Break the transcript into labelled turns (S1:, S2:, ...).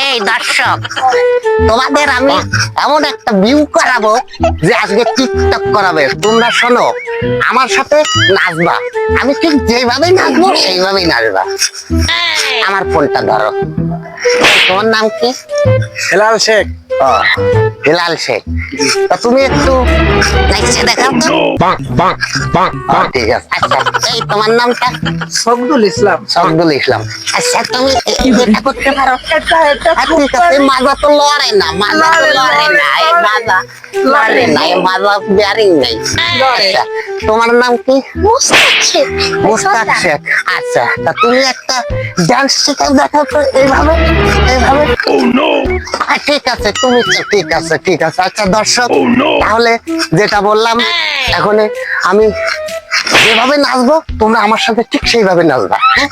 S1: এই দর্শক, তোমাদের আমি এমন একটা ভিউ করাবো যে আজকে টিকটক করাবে। তোমরা শোনো, আমার সাথে নাচবা। আমি ঠিক যেভাবেই নাচবো সেইভাবেই নাচবা। আমার ফোনটা ধরো। তোমার নাম কি?
S2: হেলাল শেখ।
S1: ও, হিলাল শেখ। তা তুমি একটু নাচে দেখাও তো। ও, ঠিক আছে। আচ্ছা, এই তোমার নামটা?
S2: শফিকুল ইসলাম।
S1: শফিকুল ইসলাম। আচ্ছা, তুমি এটা করতে পারো? ঠিক আছে, মাজা তো লড়ে না, মাজা তো লড়ে না, এই মাজা লড়ে না, এই মাজা বেয়ারিং নেই। আচ্ছা, তোমার নাম কি?
S3: মুস্তাক শেখ।
S1: মুস্তাক শেখ। আচ্ছা, তা তুমি একটা ডান্স শিখে দেখাও তো, এইভাবে এইভাবে। ঠিক আছে, তুমি ঠিক আছে, ঠিক আছে। আচ্ছা দর্শক, তাহলে যেটা বললাম, এখন আমি যেভাবে নাচবো তোমরা আমার সাথে ঠিক সেইভাবে নাচবা। হ্যাঁ?